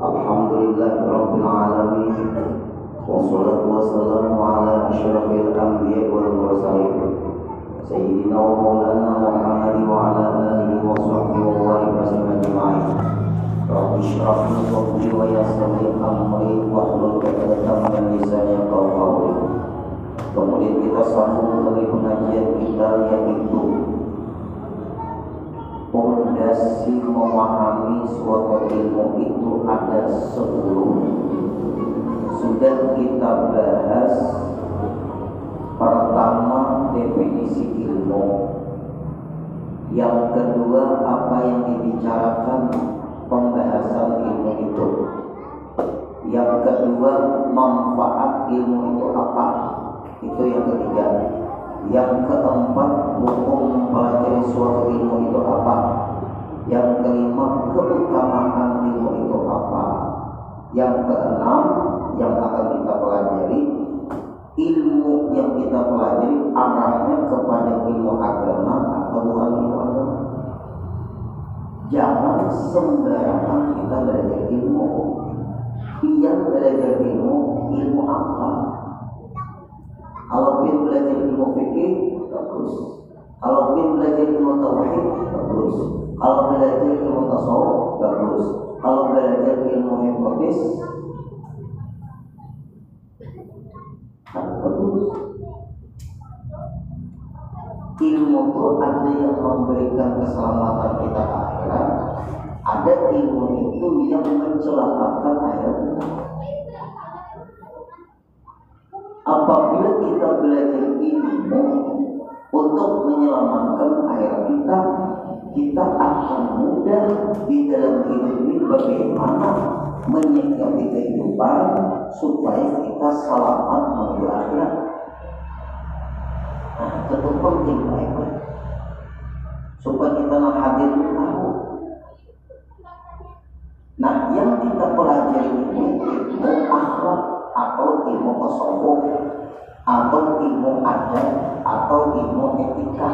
Alhamdulillahirabbil alamin. Wassalatu wassalamu ala asyrafil anbiya'i wal mursalin. Sayyidina wa maulana Muhammad wa ala alihi wa sahbihi wa barik ajma'in. Rabbi shrah li sadri wa yassir li amri wahlul 'uqdatam min lisani yafqahu qawli. Kemudian kita sambung dari pengajian kita yaitu fondasi memahami suatu ilmu itu ada 10. Sudah kita bahas pertama definisi ilmu, yang kedua apa yang dibicarakan pembahasan ilmu itu, yang kedua manfaat ilmu itu apa, itu yang ketiga. Yang keempat, hukum mempelajari suatu ilmu itu apa. Yang kelima, keutamaan ilmu itu apa. Yang keenam, yang akan kita pelajari, ilmu yang kita pelajari arahnya kepada ilmu agama atau bukan ilmu agama. Jangan sembarangan kita belajar ilmu. Yang belajar ilmu apa? Kalau ingin belajar ilmu fikih, bagus. Kalau ingin belajar ilmu tauhid, bagus. Kalau belajar ilmu tasawuf, bagus. Kalau belajar ilmu hipnotis, bagus. Ilmu itu ada yang memberikan keselamatan kita akhirat, ada ilmu itu yang mencelakakan akhirat kita. Apabila kita belajar ilmu untuk menyelamatkan akhirat kita, kita akan mudah di dalam hidup ini bagaimana menyikapi kehidupan supaya kita selamat menuju akhirat. Nah, itu penting baik-baik supaya kita hadir tahu. Nah, yang kita pelajari ini ilmu akhlak atau ilmu tasawuf atau ilmu adat atau ilmu etika.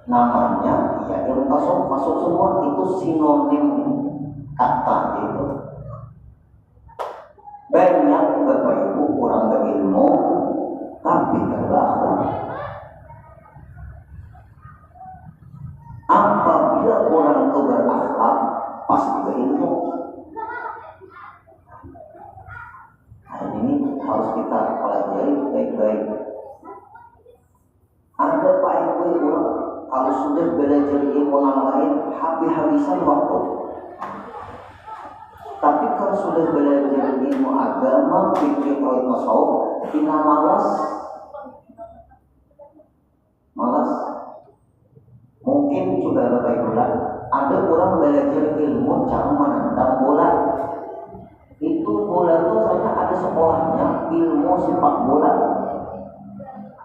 Namanya ya ilmu tasawuf, masuk semua, itu sinonim kata itu. Banyak Bapak Ibu orang berilmu tapi berakhlak. Apabila orang itu berakhlak pasti berilmu. Ini harus kita pelajari baik-baik. Ada Pak Ibu orang kalau sudah belajar ilmu yang lain habis-habisan waktu. Tapi kalau sudah belajar ilmu agama, fikih atau tasawuf, kita malas. Mungkin sudah Bapak Ibu bilang, ada orang belajar ilmu cara menendang bola. Itu bola itu saja ada sekolahnya, ilmu sepak bola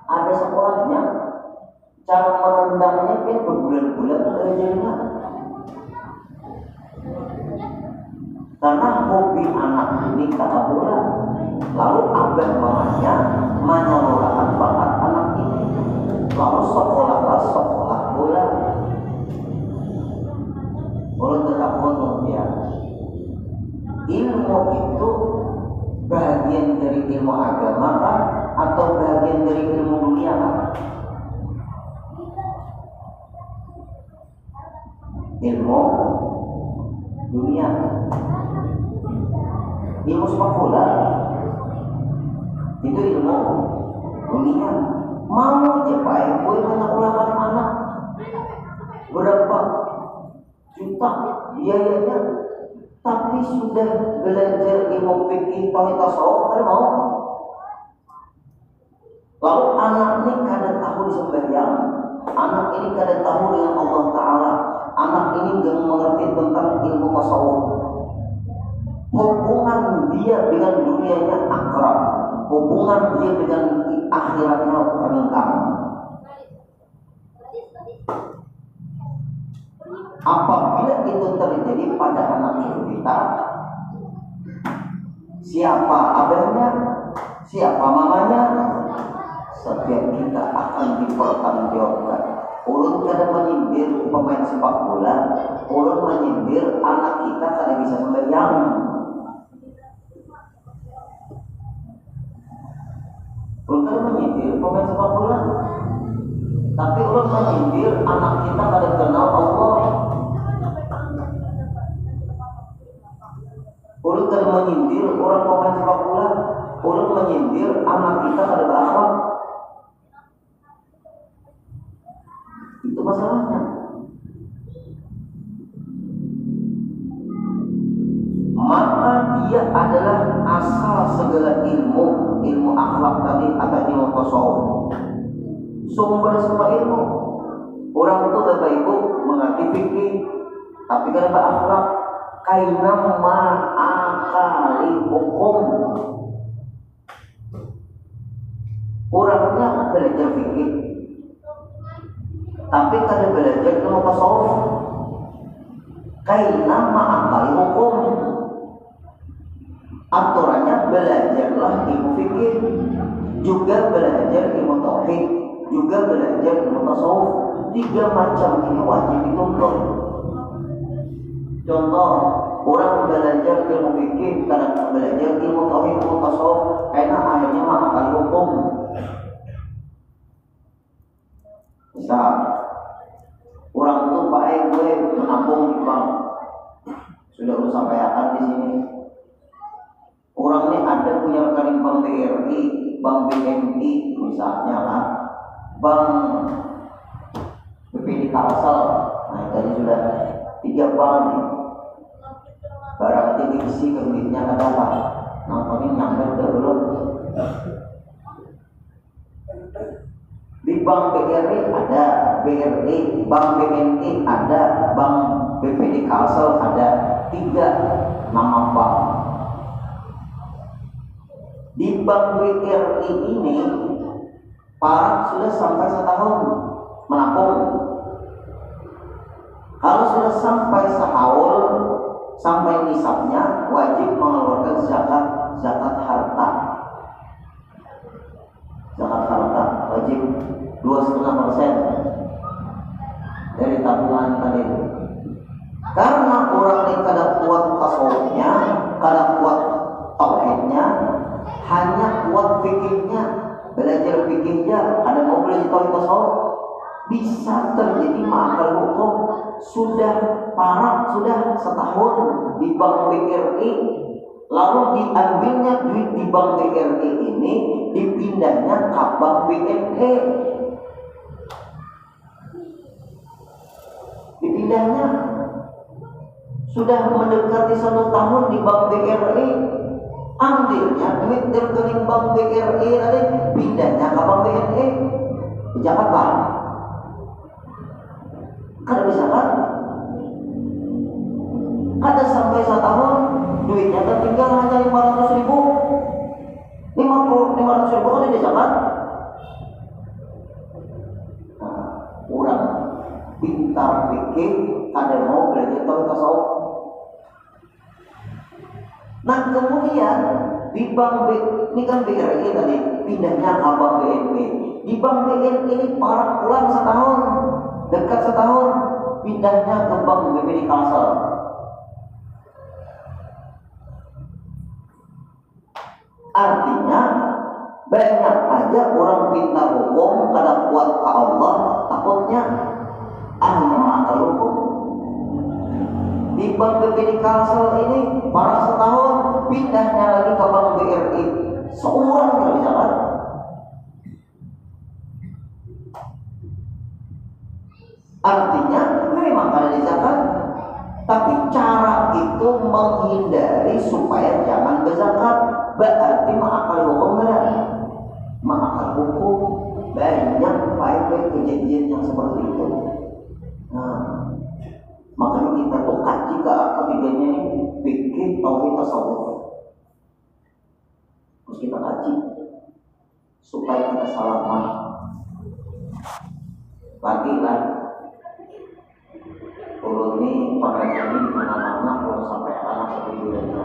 ada sekolahnya, cara menendangnya kan berbulan-bulan belajarnya. Karena hobi anak ini kata bola, lalu abah mamanya menyalurkan bakat anak ini, lalu sekolah bola. Boleh tetap ngomong ya. Ilmu itu bagian dari ilmu agama kan? Atau bagian dari ilmu dunia kan? Ilmu dunia, ilmu sepak bola itu ilmu dunia. Mau aja Pak Ibu banyak ulama anak berapa juta biayanya, tapi sudah belajar ilmu fikih tauhid tasawuf kan mau. Lalu anak ini kada tahu sembahyang, anak ini kada tahu dengan Allah Ta'ala, anak ini gak mengerti tentang ilmu tasawuf. Hubungan dia dengan dunianya akrab, hubungan dia dengan akhiratnya renggang. Apabila itu terjadi pada anak cucu kita, siapa abahnya, siapa mamanya, setiap kita akan dipertanggungjawabkan. Ulun kada menyindir pemain sepak bola, ulun menyindir anak kita kada bisa sembahyang. pemain sepak bola. Tapi orang menyindir anak kita kada kenal Allah. Orang kada menyindir orang pemain sepak bola. Orang menyindir anak kita kada berakhlak. Itu masalahnya. Maka dia adalah asal segala ilmu akhlak tadi atau ilmu tasawuf. Sumber semua ilmu. Orang itu Bapak Ibu mengerti fikih, tapi kada berakhlak. Kaina ma'akali hukum. Orangnya belajar fikih, tapi kada belajar ilmu tasawuf. Kaina ma'akali hukum. Aturannya belajarlah ilmu fikih, juga belajar ilmu tauhid, juga belajar ilmu tasawuf. 3 macam ini wajib dituntut. Contoh, orang belajar ilmu fikih, kadang belajar ilmu tauhid, ilmu tasawuf, karena akhirnya akal hukum. Misal, orang itu pakai gue menabung di bank, sudah sampaikan di sini. Orang ini ada punya rekening bank BRI, bank BNI misalnya lah, bank BPD Kalsel. Nah tadi sudah 3 bank nih. Barang aja diisi kreditnya ada apa? Nampaknya nyampe udah belum? Di bank BRI ada BRI, bank BNI ada, bank BPD Kalsel ada, 3 nama bank. Di bank BRI ini para sudah sampai 1 tahun menabung. Kalau sudah sampai sehaul, sampai nisabnya, wajib mengeluarkan zakat harta. Zakat harta wajib 2,5% dari tabungan tadi. Karena orang ini kadang kuat tasawufnya, kadang kuat tauhidnya, hanya kuat fikihnya, belajar fikihnya, ada mau belajar tauhid tasawuf, bisa terjadi ma'akal hukum. Sudah parah, sudah 1 tahun di bank BRI, lalu diambilnya duit di bank BRI ini, dipindahnya ke bank BNI. Dipindahnya sudah mendekati 1 tahun di bank BRI, ambilnya duit dari rekening bank BRI tadi, pindahnya ke bank BNI. Di Jakarta kada bisa kan? Kada sampai 1 tahun duitnya tertinggal hanya 500.000. 500.000 kan di zakat. Nah, orang pintar fikih kada mau belajar tauhid tasawuf. Nah kemudian di bank ini kan BRI tadi, pindahnya ke bank BNI. Di bank BNI ini parah pulang 1 tahun, dekat 1 tahun, pindahnya ke bank BPD Kalsel. Artinya banyak aja orang pintar hukum, kada kuat ke Allah, takutnya akhirnya akal hukum. Di bank BPD Kalsel ini parah 1 tahun, pindahnya lagi ke bank BRI. Seumuran nggak bisa kan? Artinya memang ada di zakat, tapi cara itu menghindari supaya jangan berzakat. Berarti ma'akal hukum enggak? Ma'akal hukum banyak baik-baik kejadian yang seperti itu. Nah, makanya kita tuh kaji ke ketiganya ini, fikih, tauhid, tasawuf. Terus kita kaji supaya kita selamat. Bagilah kalau ini pengajian ini mana-mana, kalau sampai anak seperti itu.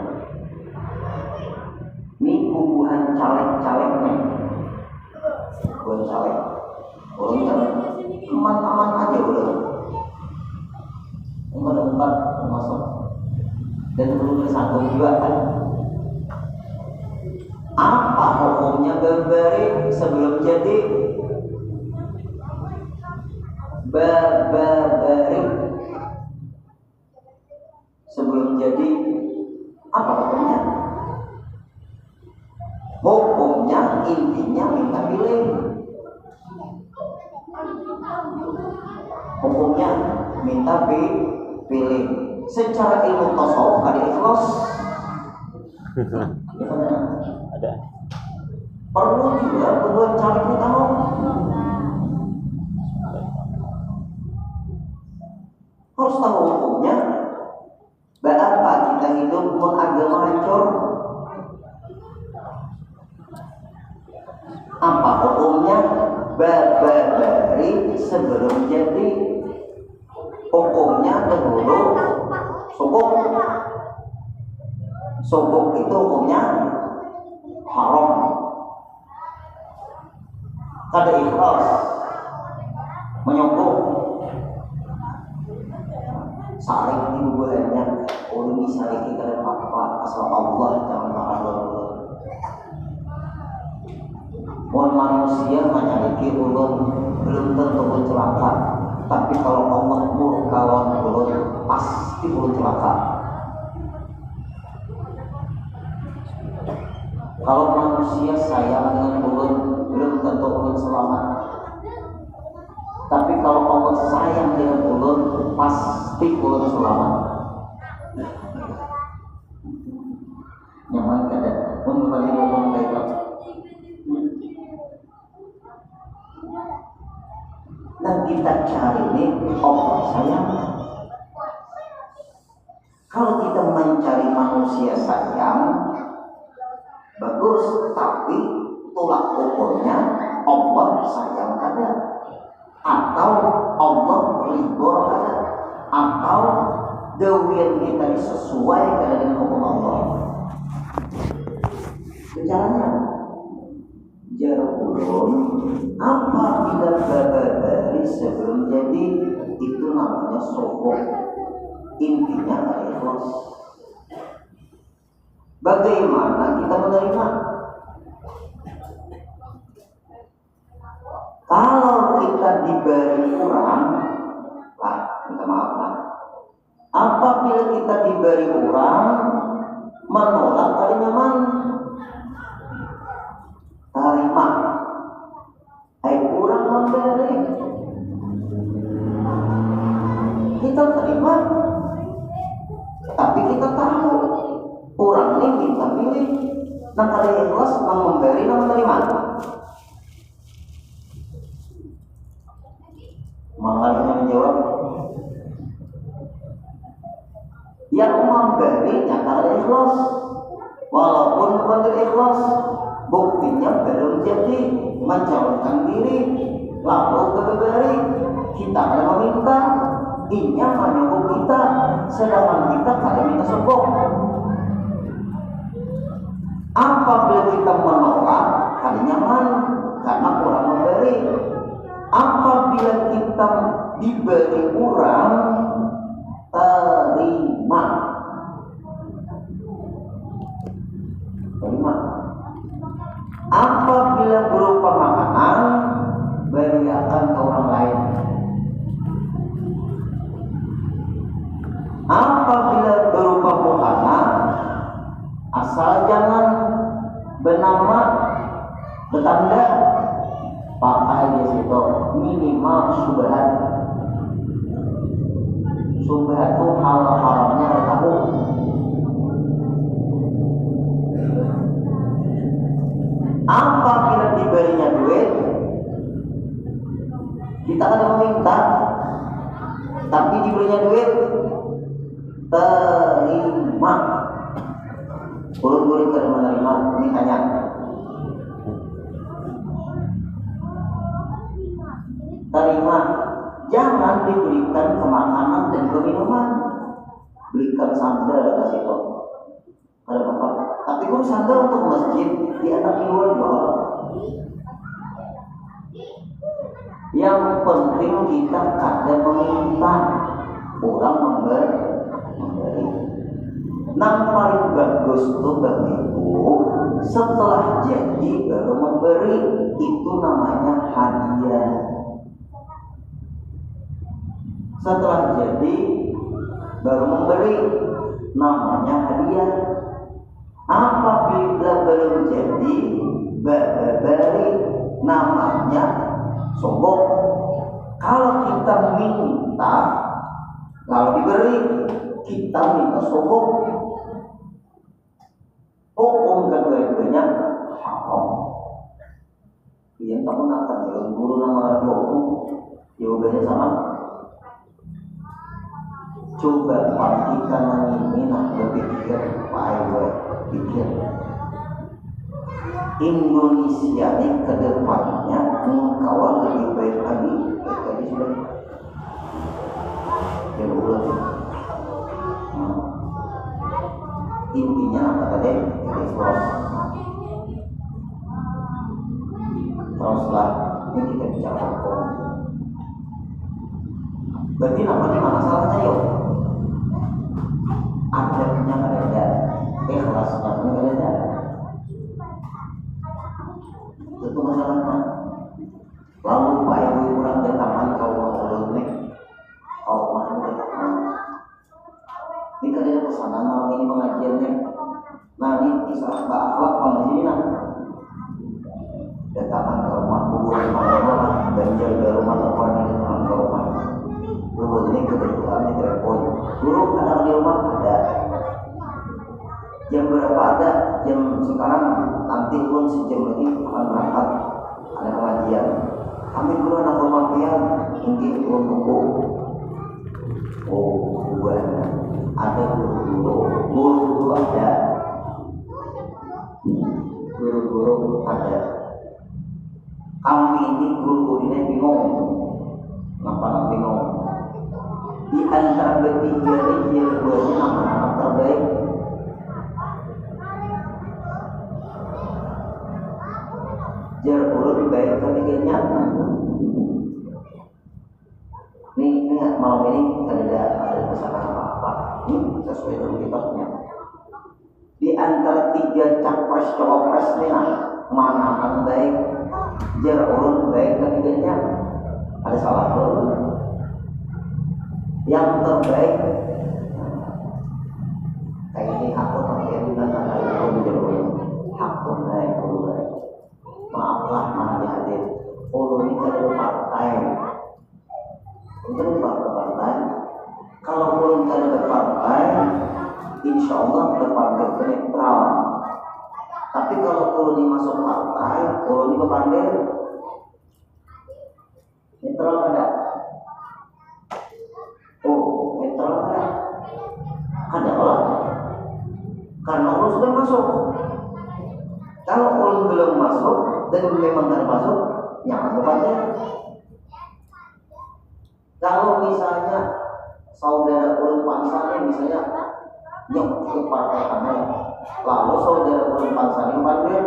Ini bubuhan caleg-calegnya, bukan caleg. Orang kan aman-aman aja udah. Empat termasuk dan belum bersanggung juga kan. Apa hukumnya berberi sebelum jadi? Berberi sebelum jadi apa hukumnya? Hukumnya intinya minta pilih. Hukumnya minta pilih. Secara ilmu tasawuf ada ikhlas. Ada. Perlu juga buat cari kita mau. Harus tahu hukumnya. Berapa kita hidup mengagama hancur? Apa hukumnya berberi sebelum jadi? Hukumnya dahulu sukuk. Sukuk itu hukumnya haram. Kada ikhlas menyukuk. Saling dibuatnya ulun disariki kada apa asal Allah jangan Allah. Mun manusia menyariki ulun belum tentu celaka, tapi kalau Allah murka lawan ulun pasti ulun celaka. Kalau manusia sayang dengan ulun belum tentu ulun selamat. Tapi kalau Allah sayang dengan ulun pasti ulun selamat. Nyaman kada mun bagi ngomong baik. Dan kita cari ini Allah sayang. Kalau kita mencari manusia sayang bagus, tapi tolak ukurnya Allah sayang kada, atau Allah ridho kada, atau dewian kita sesuai kada dengan hukum Allah. Caranya jarulun apabila berberi sebelum jadi itu namanya sokok. Intinya adalah ikhlas. Bagaimana kita menerima? Kalau kita diberi kurang, minta maaf lah. Apabila kita diberi kurang, menolak paling nyaman. Terima. Kurang memberi. Kita terima, tapi kita tahu orang ini minta pilih. Nah kalau ikhlas memberi dan menerima. Makanya menjawab yang memberi nyata ikhlas, walaupun bukan ikhlas, buktinya belum jadi mencalonkan diri lalu berberi. Kita ada meminta, inya menyokong kita, sedangkan kita kada minta sokong. Apabila kita menolak, kada nyaman karena kurang memberi. Apabila kita diberi kurang, terima. Terima. Apabila berupa makanan, berikan ke orang lain. Apabila berupa buhana, asal jangan bernama bertanda, pakai di situ minimal subhat. Subhat itu hal haramnya tahu. Apabila diberinya duit, kita akan meminta, tapi diberinya duit, terima. Urut-urut kada menerima, ini tanya. Terima, jangan diberikan ke makanan dan ke minuman. Berikan sandal kasih itu. Ada apa? Tapi kalau sandal untuk masjid di atas di luar juga. Yang penting kita kada meminta, orang memberi. Nang paling bagus tuh begitu setelah jadi baru memberi, itu namanya hadiah. Setelah jadi baru memberi namanya hadiah. Apabila belum jadi beri namanya sombong. Kalau kita minta, kalau diberi kita minta sombong. Hukum kedua-duanya haram. Yang kamu akan jalan guru nama hukum jawabannya sama. Coba kita menginginkan berpikir baik-baik, pikir Indonesia ini ke depannya kawan lebih baik lagi. Tadi sudah diulang. Intinya apa tadi? Teruslah ini kita bicara hukum. Berarti namanya mana salahnya yuk? Adabnya ada, ikhlasnya ada. Itu masalahnya. Lalu Pak Ibu kurang datangan kau mau nih, kau mau datangan. Ini kalian pesanan malam ini pengajiannya. Nah ini kisah akhlak pengajian nah. Datangan ke rumah kubur mana dan jaga rumah teman di ke rumah. Guru ini kebetulan di telepon. Guru ada di rumah ada. Jam berapa ada? Jam sekarang nanti pun sejam lagi akan berangkat ada pengajian. Kami guru anak rumah pian mungkin turun buku. Oh bukan ada guru ada. Guru ada. Kami ini guru ini bingung. Kenapa bingung? Di antara bertiga ini dua-duanya anak-anak terbaik. Jar urut baik ketiganya. Ini malam ini ada pesanan apa-apa. Ini sesuai dengan kitabnya. Di antara tiga capres cawapres ini mana yang baik? Jar urut baik ketiganya. Ada salah urut. Yang terbaik kayak ini aku pakai dengan anak aku naik baik. Maaflah mana hadir. Ini ada partai. Untuk partai. Kalau belum ada partai, insya Allah berpartai netral. Tapi kalau ini masuk partai, ini berpandai netral ada. Netral ada. Ada lah. Karena Allah sudah masuk. Kalau Allah belum masuk dan memang tidak masuk, jangan berpandai. Kalau misalnya saudara ulun pansani misalnya nyok ke partai kami, lalu saudara ulun pansani panggil,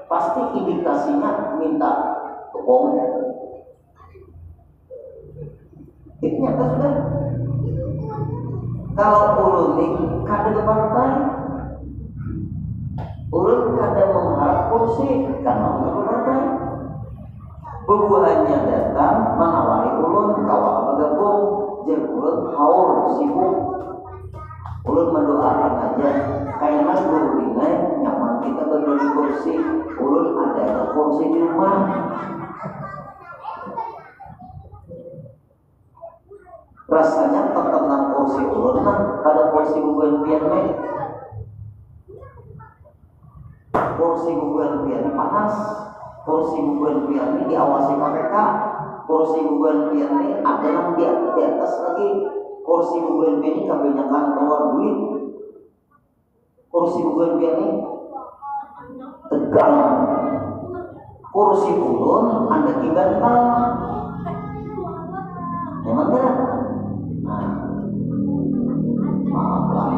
pasti indikasinya minta tepung. Itu nyata sudah. Kalau ulun ini kader partai, ulun kadang mengharap kursi karena ulun partai. Bubuhannya datang menawari ulun kawal bergabung, jadi ulun haul sibuk. Ulun mendoakan aja, kayaknya guru ini nyaman kita berdiri kursi. Ulun ada kursi di rumah. Rasanya tertenang kursi ulun pada kursi bubuhan pian nih. Kursi bubuhan pian panas. Kursi bubuhan pian ini diawasi KPK. Kursi bubuhan pian ini ada yang di atas lagi. Kursi bubuhan pian ini kebanyakan keluar duit. Kursi bubuhan pian ini tegang. Kursi ulun anda dibantal. Memang tidak? Nah, maaflah.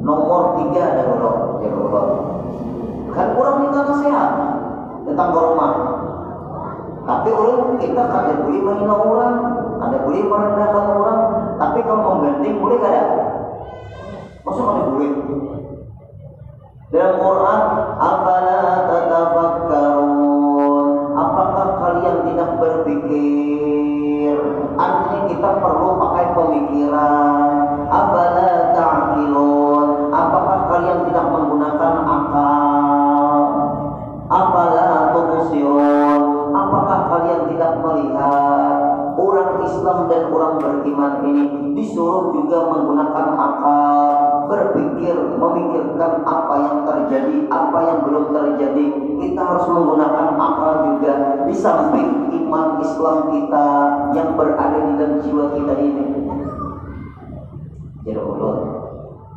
Nomor 3 ada belum? Ya belum. Kan kurang minta nasihat tentang rumah. Tapi ulun kita kada boleh menghina orang, kada boleh merendahkan orang. Tapi kalau menggandeng boleh kada? Dalam Quran, afala tatafakkarun, apakah kalian tidak berpikir? Artinya kita perlu pakai pemikiran. Afala ta'qilun, apakah kalian tidak menggunakan akal? Afala tubsirun, apakah kalian tidak melihat? Orang Islam dan orang beriman ini disuruh juga menggunakan akal, berpikir, memikirkan apa yang terjadi, apa yang belum terjadi. Kita harus menggunakan akal juga di samping iman Islam kita yang berada di dalam jiwa kita ini. Jadi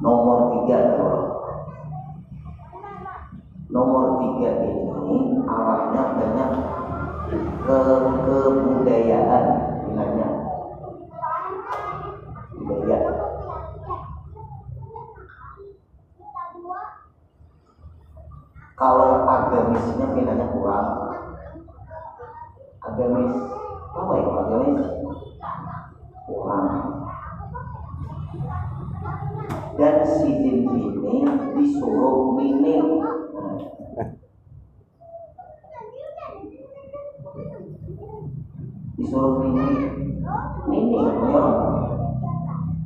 nomor 3 nomor 3 ini arahnya banyak ke kebudayaan, bilangnya budaya. Kalau agamisnya bilangnya kurang. Agamis apa ya agamis? Kurang. Dan si jin ini disuruh minim. Disuruh minim ya.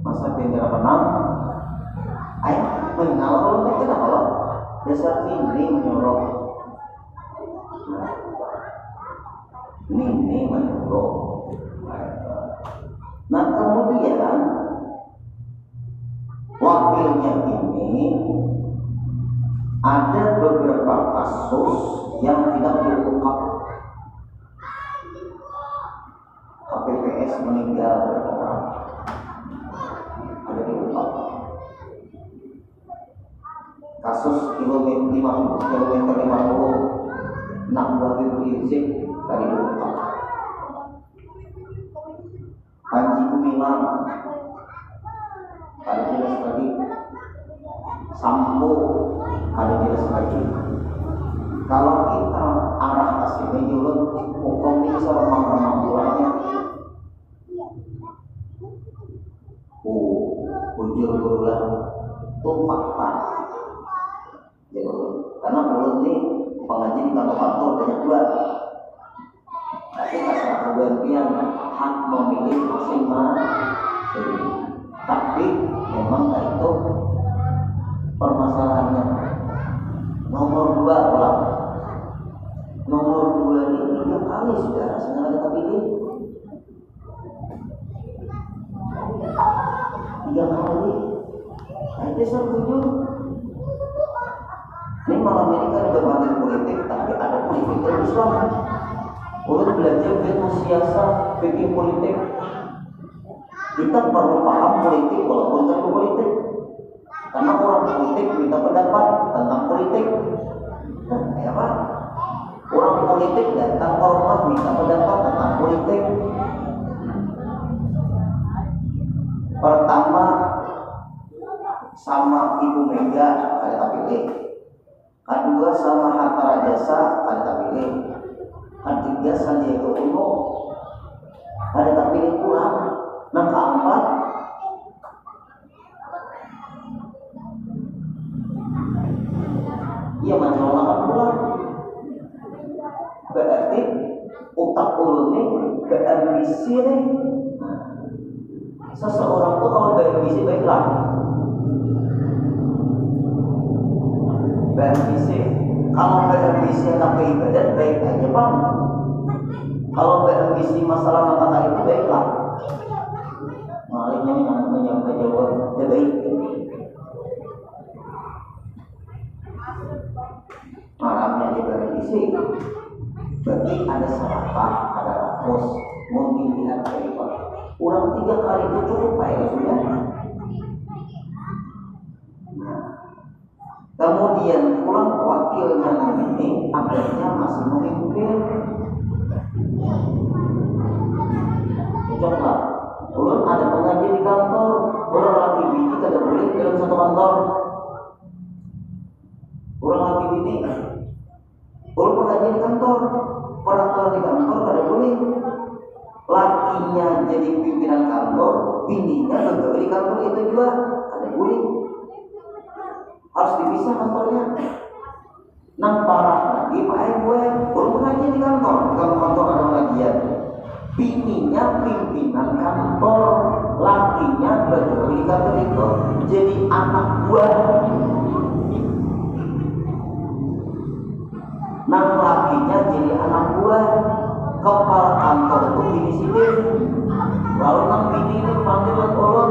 Masa pindah kenal? Ayo mengenal kalau tidak kalau dasar minim menyuruh. Minim menyuruh. Nah kemudian wakilnya ini ada beberapa kasus yang tidak diungkap. KPPS meninggal berapa? Ada diungkap. Kasus kilometer 50 6 Rizik tadi diungkap. Panji Gumilang ada jelas lagi. Sampo ada jelas lagi. Kalau kita arah ke sini dulu, hukum ini seorang remang-remangnya. Bujur berulang tumpak pas. Karena mulut ini pengaji di kantor-kantor banyak juga. Tapi masalah kegantian hak memilih masing-masing. Tapi memang itu permasalahannya. Nomor 2 orang. Nomor 2 ini 3 kali sudah rasanya kita pilih. 3 kali. Nah, itu saya setuju. Ini malam ini kan udah mati politik, tapi ada politik dari Islam. Ulun belajar ilmu siasat, fikih politik. Kita perlu paham politik walaupun tentu politik. Karena orang politik minta pendapat tentang politik. Ya Pak? Orang politik datang ke rumah minta pendapat tentang politik. Pertama sama Ibu Mega ada tak pilih. Kedua sama Hatta Rajasa ada tak pilih. Ketiga Sandiaga Uno ada tak pilih pula. Nah keempat ia mencalonkan pula. Berarti otak ulun ini berambisi nih. Seseorang tuh kalau berambisi baiklah. Berambisi. Kalau berambisi anak ibadat baik aja Pak. Kalau berambisi masalah mata itu baiklah. Malingnya yang menjawab baik. Malamnya dia berambisi. Berarti ada salah, ada rakus, mungkin lihat dari Pak. Kurang 3 kali itu cukup Pak ya sudah. Nah, kemudian pulang wakilnya ini akhirnya masih memimpin. Coba, ulun ada pengaji di kantor, orang laki bini tidak boleh dalam satu kantor. Orang laki bini, ulun pengaji di kantor, peraturan di kantor tidak boleh. Lakinya jadi pimpinan kantor, bininya bekerja di kantor itu juga tidak boleh. Harus dipisah kantornya. kantor itu jadi anak buah. Nang lakinya jadi anak buah. Kepala kantor itu bini sidir. Lalu nang bini ini panggil ulun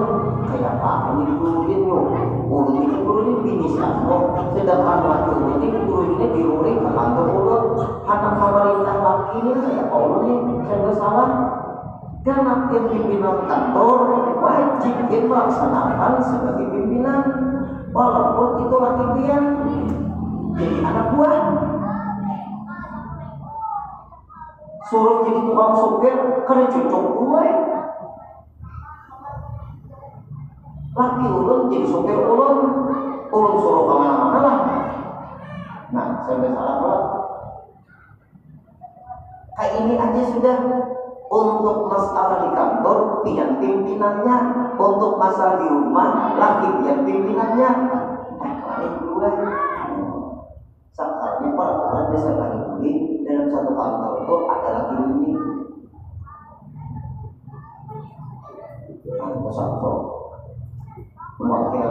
kayak apa ini diturunin yuk. Ulun ini turunin bini sasmo. Sedangkan laki ulun ini turuninnya dirurin ke kantor ulun. Anak pemerintah laki ini kayak apa ulun ini saya nggak salah. Karena yang pimpinan kantor wajib dia melaksanakan sebagai pimpinan walaupun itu laki dia jadi anak buah. Suruh jadi tukang sopir karena cocok gue. Laki ulun jadi sopir ulun suruh kemana-mana lah. Nah, sampai salah pula. Kayak ini aja sudah. Untuk masalah di kantor pian pimpinannya, untuk masalah di rumah laki pian pimpinannya. Kali dua. Sakarnya peraturan desa kali dalam satu kantor itu ada laki ini. Kantor satu, wakil.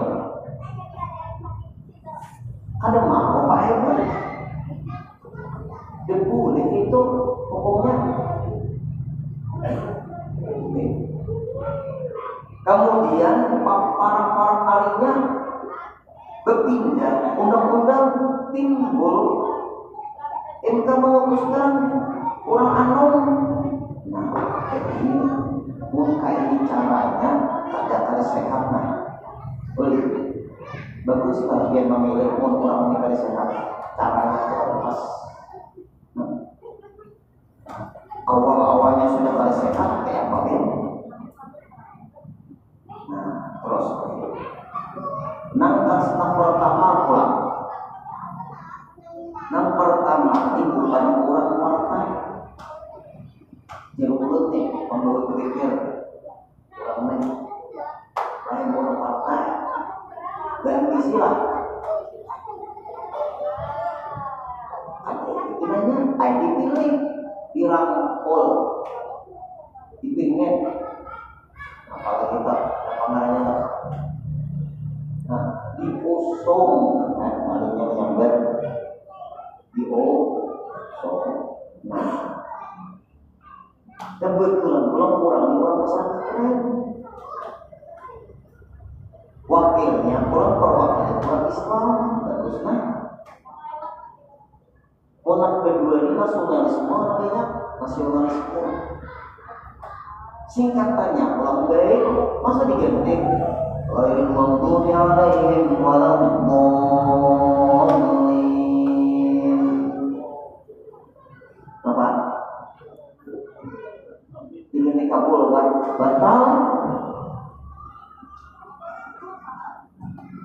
Ada mau Pak Ewan? Debulik itu pokoknya. Kemudian para kalinya berpindah undang-undang timbul MK memutuskan kurang anom. Nah, ini muka ini caranya ada sehat. Nah, bagus kalau dia memilih orang ini sehat caranya pas. Awal-awalnya sudah pada sehat kayak apa ya? Nah, terus nang pertama pulang. Nang pertama ini bukan orang partai. Jadi mulut nih, menurut berpikir orang lain orang partai. Dan istilah. Ada pikirannya, ada dipilih. Dirangkul dipingin apalagi kita kamarnya diusung kalinya menyambat diusung. Nah, kebetulan kurang di orang pesantren wakilnya perwakilan orang Islam bagus. Nah, orang kedua ini nasionalisme namanya nasionalisme. Singkatannya pulang baik masa diganti ghairil maghdubi alaihim waladdallin. Apa? Diganti kabul batal.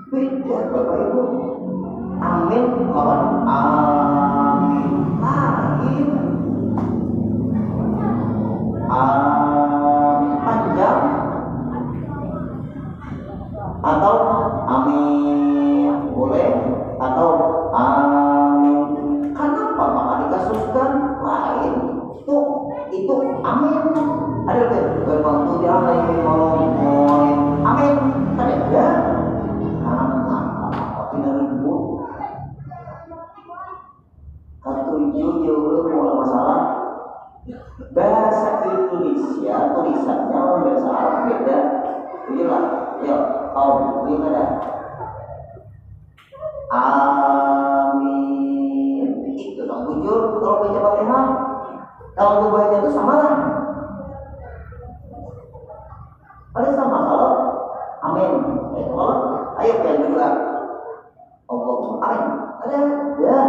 Beda Bapak Ibu. Amin kawan. Amin panjang atau amin boleh atau amin. Kenapa maka dikasuskan lain itu amin ada berbantu di alaihi wasallam amin ada tidak ribut jauh mulai masalah bahasa Indonesia tulisannya bahasa Arab beda. Inilah ya ini ada amin itu dong bujur kalau baca Fatihah kalau baca itu sama lah ada sama kalau amin itu ayo yang kedua Allahumma amin ada ya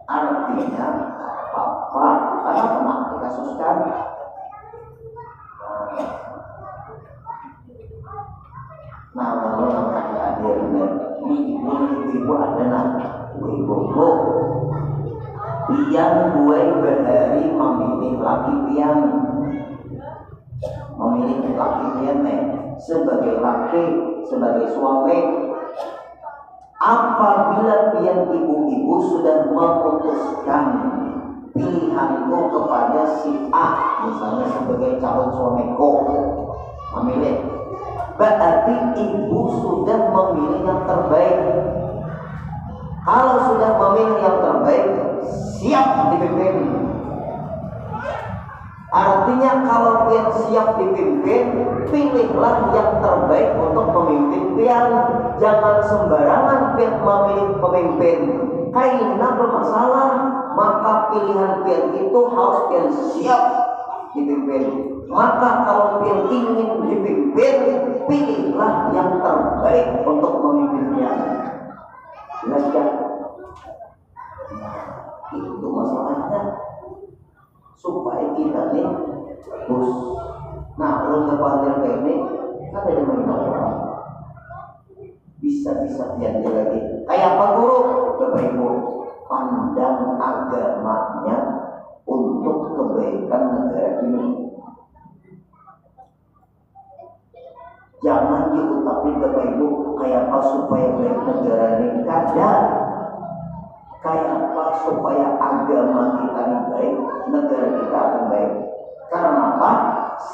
artinya apa karena pernah dikasuskan. Nah kalau namanya hadir ibu adalah ibu yang gue berhari memilih laki pian sebagai laki sebagai suami. Apabila pian ibu-ibu sudah memutuskan pilihanku kepada si A misalnya sebagai calon suamiku memilih berarti ibu sudah memilih yang terbaik. Kalau sudah memilih yang terbaik, siap dipimpin. Artinya kalau pian siap dipimpin, pilihlah yang terbaik untuk memimpin pian. Jangan sembarangan pian memilih pemimpin. Karena bermasalah, maka pilihan pian itu harus pian siap dipimpin. Maka kalau pian ingin dipimpin, pilihlah yang terbaik untuk memimpin pian. Jelas kan? Itu masalahnya. Supaya kita nih terus, nah orang depan kayak ini kan ada banyak orang bisa diambil lagi. Kayak apa guru? Bapak Ibu, pandang agamanya untuk kebaikan negara ini. Jangan diutapin Bapak Ibu kayak apa supaya baik negara ini. Kadang kayak apa supaya agama kita ini baik, negara kita akan baik. Karena apa?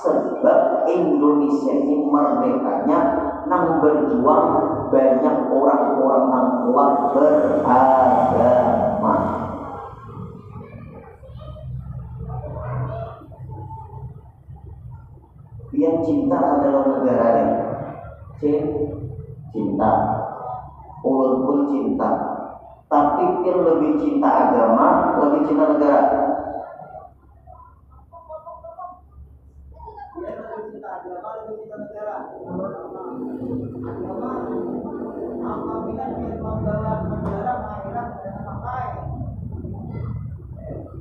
Sebab Indonesia ini merdekanya nang berjuang banyak orang-orang yang kuat beragama. Yang cinta adalah negara ini. Cinta, ulun pun cinta. Tapi yang lebih cinta agama, lebih cinta negara. Lebih cinta agama, lebih cinta negara. Agama, apabila dia membawa negara akhirat dan pakai.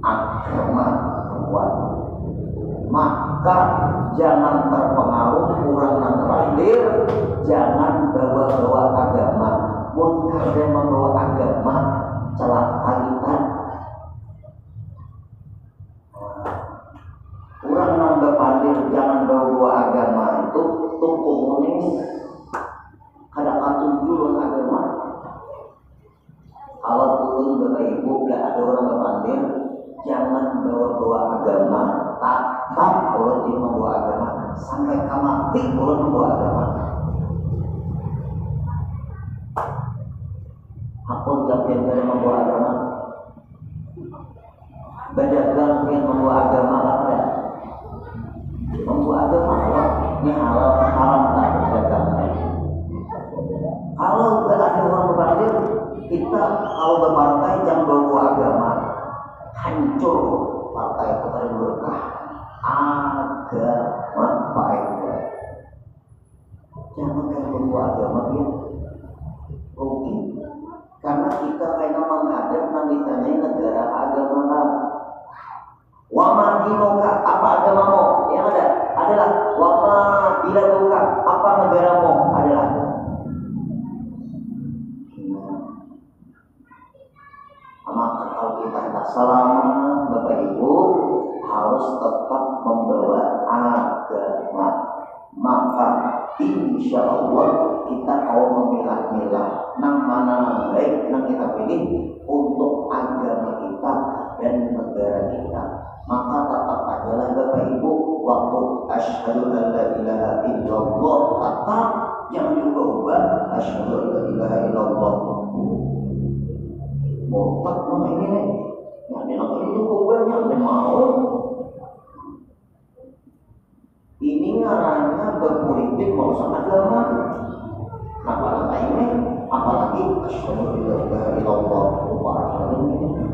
Agama kuat. Maka jangan terpengaruh kurang yang terakhir. Jangan bawa-bawa agama. Mun kada membawa agama celaka kita. Kurang nambah pandir, jangan bawa agama itu tuh komunis. Kada katujuan agama. Kalau turun Bapak Ibu gak ada orang berpandir, jangan bawa-bawa agama. Tak orang yang membawa agama sampai mati orang membawa agama. Apun yang dari membawa agama, berdagang yang membawa agama ada, membawa agama ini halal haram tak berdagang. Kalau tidak ada orang berpandir, kita kalau berpartai jangan bawa agama, hancur partai kita berkah. Agama baik, jangan kan membawa agama dia rugi. Karena kita kena menghadap nanti tanya negara agama kan. Wama dinuka, apa agamamu? Yang ada adalah wama biladuka, apa negaramu? Adalah maka kalau kita hendak selamat Bapak Ibu harus tetap membawa agama. Maka insya Allah kita kalau memilah-milah nang mana yang baik nang kita pilih untuk agama kita dan negara kita. Maka tetap adalah Bapak Ibu waktu asyhadu an la ilaha illallah tetap jangan diubah-ubah asyhadu an la ilaha illallah. Motak nama ini nih, yang dinamakan itu ubahnya ada mau. Ini ngarannya berpolitik merusak agama. Apalagi ini, apalagi asyhadu an la ilaha illallah wa asyhadu anna.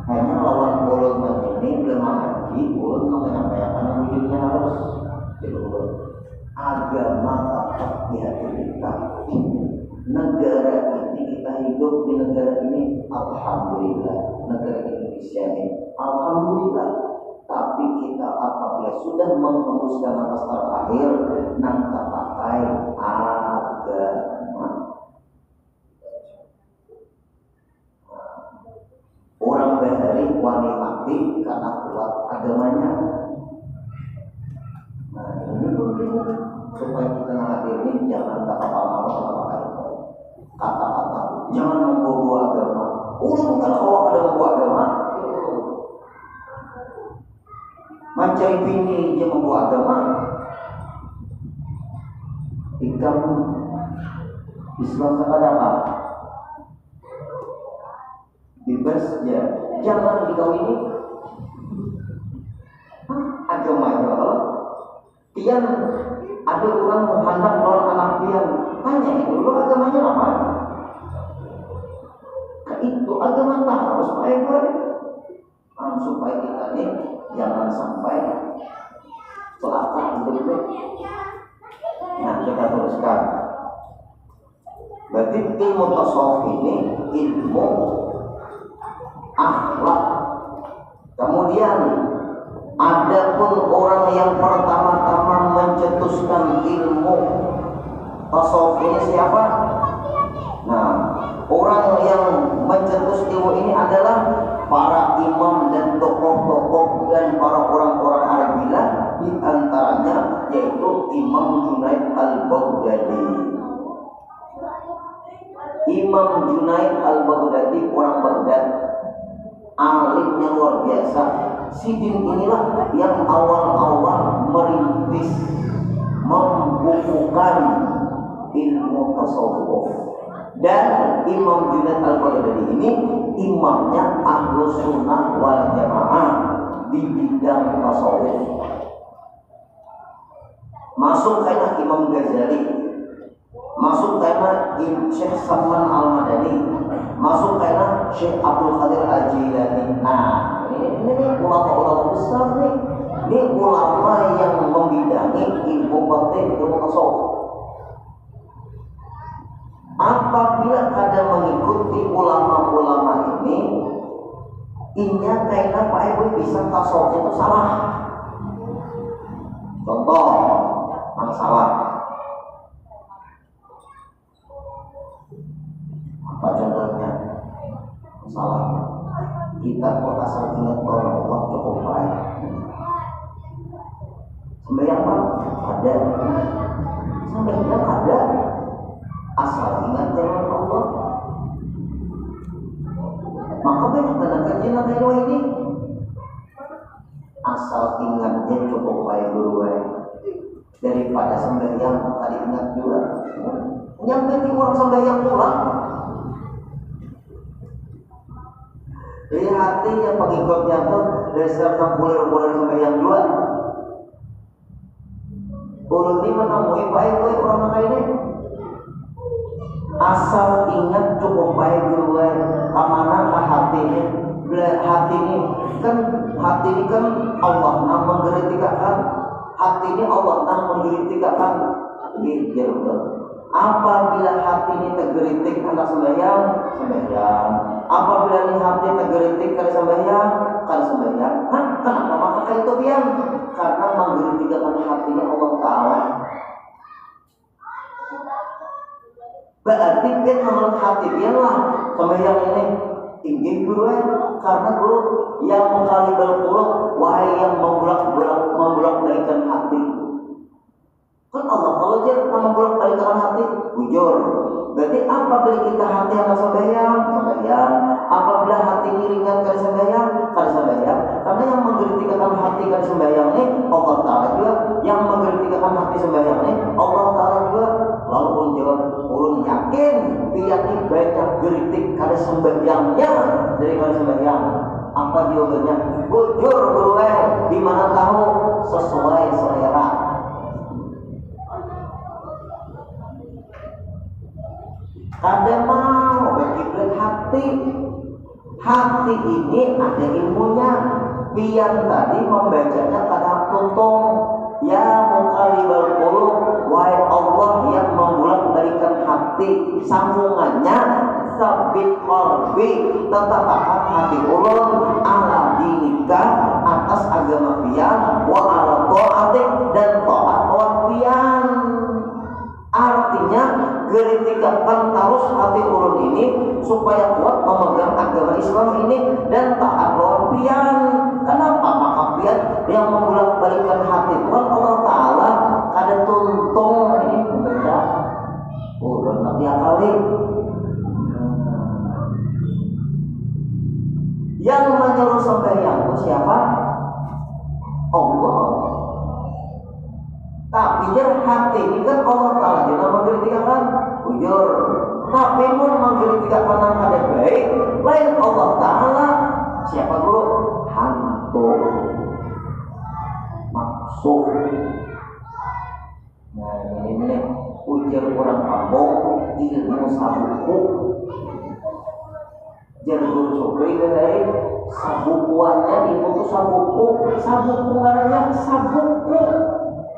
Hanya lawan bolot ini belum haji, bolot menyampaikan yang wujudnya harus diubah. Agama tetap di hati kita. Negara ini kita hidup di negara ini, alhamdulillah. Negara Indonesia ini, alhamdulillah. Tapi kita apabila sudah menghembuskan nafas terakhir, nanti pakai agama. Orang bahari wani mati karena kuat agamanya. Nah ini penting supaya kita menghadiri jangan kata-kata kata-kata jangan membawa agama. Bukan awak ada membawa agama. Macam ini dia membawa agama. Ikam Islam apa? Bebas ya, jangan dikawini. Agama Allah. Pian ada orang menghandak lawan anak pian, tanya itu lo agamanya apa? Itu agama tak harus supaya supaya kita ini jangan sampai celaka hidupnya. Nah, kita teruskan. Berarti ilmu tasawuf ini ilmu akhlak. Kemudian adapun orang yang pertama-tama mencetuskan ilmu tasawuf ini siapa? Nah, orang yang mencetus ilmu ini adalah para imam dan tokoh-tokoh dan para orang-orang Arabilah, di antaranya yaitu Imam Junaid al-Baghdadi. Imam Junaid al-Baghdadi orang Baghdad, alimnya luar biasa. Sidin inilah yang awal-awal merintis membukukan ilmu tasawuf. Dan Imam Junaid al-Baghdadi ini imamnya Ahlus Sunnah wal Jamaah di bidang tasawuf. Masuk karena Imam Ghazali, masuk karena Syekh Salman Al-Madani, masuk karena Syekh Abdul Qadir Al-Jilani. Nah, ini ulama-ulama besar nih. Ini ulama yang membidangi ilmu batin, ilmu tasawuf. Apabila kada mengikuti ulama-ulama ini, inya kayaknya Pak Ibu bisa tasawuf itu salah. Contoh, yang salah. Apa contohnya? Salah. Kita kok asal ingat bahwa Allah cukup baik. Sembahyang Pak, ada. Sembahyang ada. Asal ingat jalan Allah. Maka banyak tanda kajian apa ini. Asal ingatnya cukup baik dulu daripada sembahyang tadi ingat juga. Yang penting orang sembahyang pulang. Jadi hatinya pengikutnya tuh dasar bulan sembahyang dua. Urut ini menemui baik orang ini. Asal ingat cukup baik dulu kemana hati ini. Hati ini kan Allah yang menggeritikakan. Hati ini Allah yang menggeritikakan. Gitu. Apabila hati ini tergeritik karena sembahyang. Apabila ini hati tergeritik karena sembahyang. Kenapa maka itu biang? Karena menggeritikakan hatinya Allah Ta'ala. Berarti dia menurut hati dia lah sembahyang ini tinggi guru karena guru yang mengkali berpuluh wahai yang membulak-balikan hati. Kan Allah kalau dia membulak-balikan hati bujur. Berarti apabila kita hati akan sembahyang. Apabila hati ini ringan kali sembahyang. Karena yang menggeritikakan hati kali sembahyang ini Allah Ta'ala juga. Yang menggeritikakan hati sembahyang ini Allah Ta'ala juga. Lalu pun jawab, ulun yakin biar ini banyak geritik kali sembahyangnya daripada sembahyang. Apa jawabannya? Bujur guru di mana tahu sesuai selera. Ada mau berkiblat hati. Hati ini ada ilmunya. Biar tadi membacanya kadang tuntung. Ya muqallibal qulub, wahai Allah yang membolak-balikan hati, sambungannya sabit qalbi, tetapkan hati ulun ala dinika atas agama pian wa ala ta'atik dan taat pian. Artinya geritikakan terus hati ulun ini supaya kuat memegang agama Islam ini dan taat lawan pian. Kenapa? Maka pian yang membolak-balikan hati Tuhan Allah Ta'ala kada tuntung ini membaca ulun tapi akali. Yang menyuruh sembahyang itu siapa? Allah. Tapi dia hati ini kan Allah Ta'ala mabok ilmu sabuku jalur sopri dari sabukuannya ilmu itu sabuku karena sabuku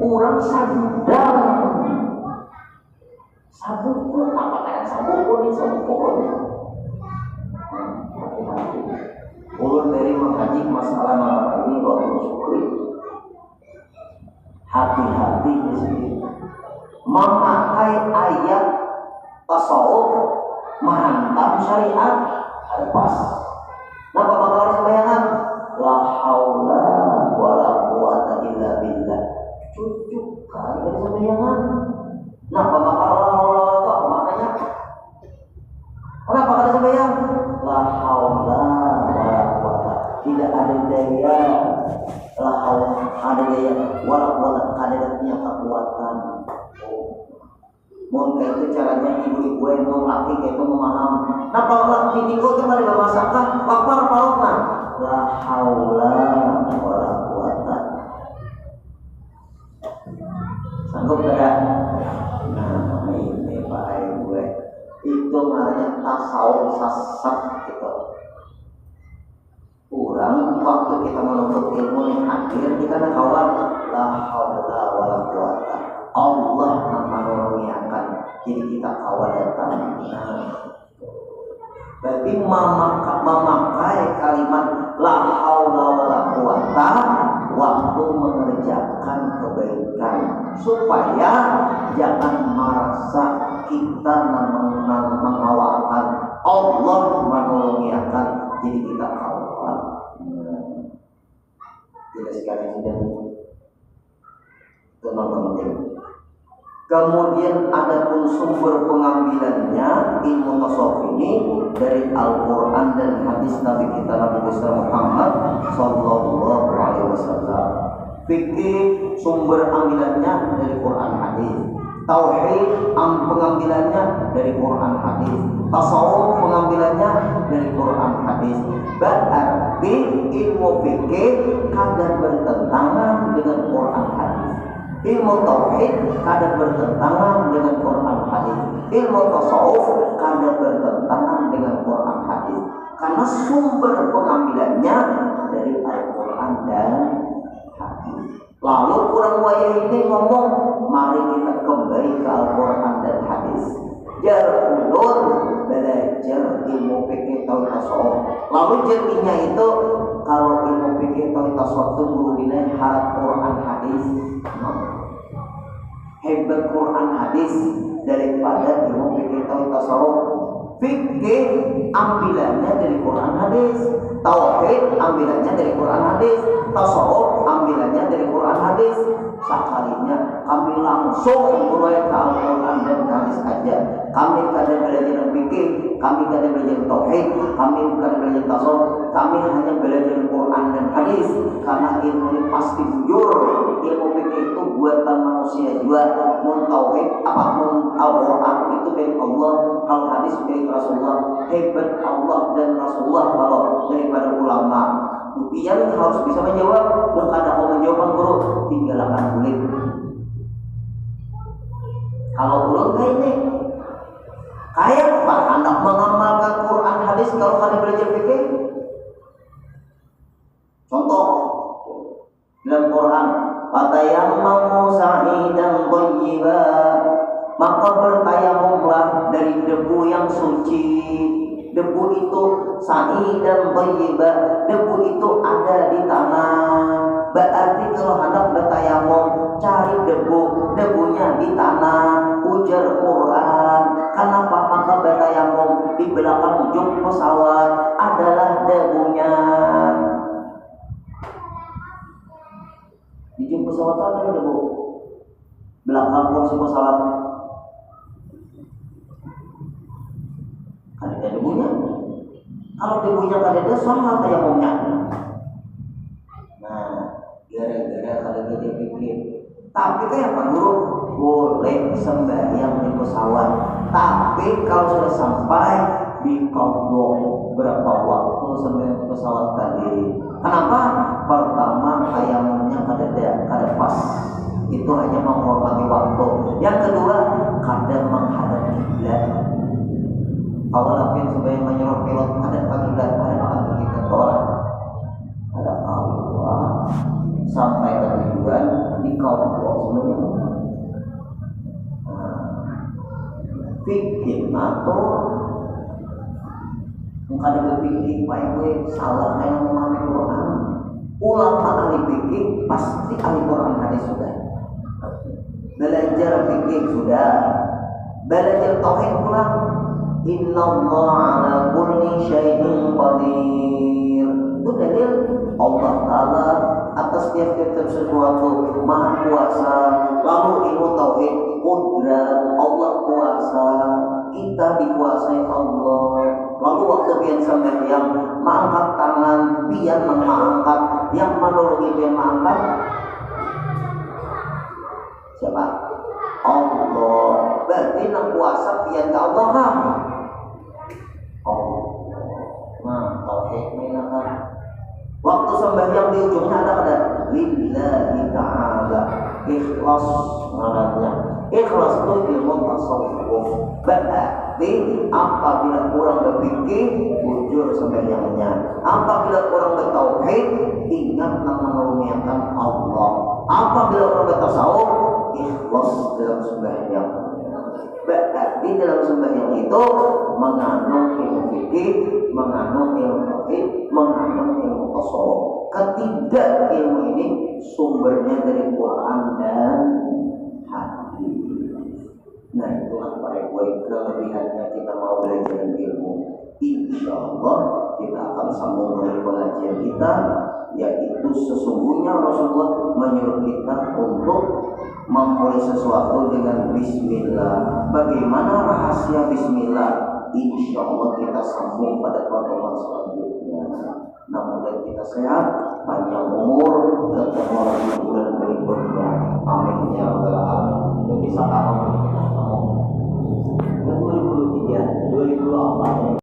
orang sadudang sabuku apa kayak sabuku ini sabuku ulun dari mengkaji masalah ini waktu sopri hati-hati di sini memakai ayat tasawuf menghantam syariat pas. Nah, Bapak harus bayangkan la haula wala quwata illa billah. Cucuk kali dari sembayangan. Nah, Bapak kalau makanya kenapa kada sembayang? La haula wala quwata. Tidak ada daya. La haula ada daya wala quwata kada punya kekuatan. Mungkin itu caranya ibu-ibu yang mau laki itu memaham. Nah kalau laki itu kan ada masakan lapar palutna. La haula wala quwata. Sanggup tidak? Nah ini Pak gue itu namanya tasawuf sesat gitu. Kurang waktu kita menuntut ilmu yang hadir kita nak kawan la haula wala quwata. Allah menolongiakan jadi kita kawal datang. Berarti memakai kalimat la haula wala quwata waktu mengerjakan kebaikan supaya jangan merasa kita mengawalkan Allah menolongiakan jadi kita kawal. Tidak sekali sudah itu penting. Kemudian ada pun sumber pengambilannya ilmu tasawuf ini dari Al-Quran dan hadis Nabi kita Nabi besar Muhammad Sallallahu Alaihi Wasallam. Fikih sumber ambilannya dari Quran hadis. Tauhid pengambilannya dari Quran hadis. Tasawuf pengambilannya dari Quran hadis. Berarti ilmu fikih kadang bertentangan dengan Quran hadis. Ilmu tauhid kadang bertentangan dengan Quran hadis. Ilmu tasawuf kadang bertentangan dengan Quran hadis. Karena sumber pengambilannya dari Al-Quran dan hadis. Lalu orang waya ini ngomong, mari kita kembali ke Al-Quran dan hadis. Jar ulun belajar ilmu fikih tauhid tasawuf. Lalu jadinya itu kalau ilmu fikih tauhid tasawuf itu guru dinai harap Quran hadis. Hebat Quran hadis daripada ilmu fikih tauhid tasawuf. Fikih ambilannya dari Quran hadis, tauhid ambilannya dari Quran hadis, tasawuf ambilannya dari Quran hadis. Sekalinya kami langsung mulai ke Al-Quran dan hadis aja. Kami kadang belajar fikih, kami kadang belajar tauhid, kami kadang belajar tasawuf. Kami hanya belajar Quran dan hadis karena ilmu ini pasti jujur. Ilmu fikih itu buatan manusia juga. Mun tauhid apa mun Al-Quran itu dari Allah, kalau hadis dari Rasulullah. Hebat Allah dan Rasulullah kalau daripada ulama. Yang harus bisa menjawab, bukan aku menjawab guru, tinggalkan kulit. Kalau belum kayak ini, kayak apa? Anak mengamalkan Quran hadis kalau kalian belajar fikih. Contoh dalam Quran, "Fatayammamu sa'idan thayyiban", maka bertayamumlah dari debu yang suci. Debu itu sa'idan thayyiban, debu itu ada di tanah. Berarti kalau hendak bertayamum cari debu, debunya di tanah. Ujar Quran, kenapa maka bertayamum di belakang ujung pesawat adalah debunya. Di ujung pesawat ada debu, belakang kursi pesawat ada debunya. Kalau debunya ada sama tayamumnya. Nah, gara-gara kalau kita pikir, tapi kayak Pak Guru boleh sembahyang di pesawat, tapi kalau sudah sampai di kodok berapa waktu sembahyang di pesawat tadi? Kenapa? Pertama tayamumnya kada pas, itu hanya menghormati waktu. Yang kedua kadang menghadap fikih atau ada berpikir baik salah yang memahami Quran. Ulama ahli fikih pasti ahli Quran hadis sudah. Belajar fikih sudah. Belajar tauhid pula. Innallaha ala kulli syai'in qadir. Itu dalil Allah Ta'ala atas tiap-tiap sesuatu maha kuasa. Lalu ilmu tauhid qudrat, Allah kuasa, kita dikuasai Allah. Lalu waktu pian sembahyang mengangkat tangan, pian mengangkat, yang menolongi pian mengangkat siapa? Allah. Berarti nang kuasa pian ke Allah kan? Allah. Nah, tauhid mana kan? Waktu sembahyang di ujungnya ada lillahi ta'ala, ikhlas mananya. Ikhlas itu ilmu tasawuf. Berarti apabila kurang berpikir, jujur sembahyangnya. Apabila kurang bertauhid, ingat nama menguliakan Allah. Apabila kurang bertasawuf, ikhlas dalam sembahyang. Berarti dalam sembahyang itu mengandung ilmu fikih, mengandung ilmu tauhid, mengandung ilmu tasawuf. Ketiga ilmu ini sumbernya dari Quran dan hadis. Nah, itulah para ibu kelebihannya kita mau belajar ilmu. Insya Allah kita akan sambung dari pengajian kita, yaitu sesungguhnya Rasulullah menyuruh kita untuk memulai sesuatu dengan Bismillah. Bagaimana rahasia Bismillah? Insya Allah kita sambung pada pertemuan selanjutnya. Namun kita sehat, panjang umur, ketemu lagi bulan berikutnya. Amin ya rabbal alamin. Bisa tahun 2023, 2024.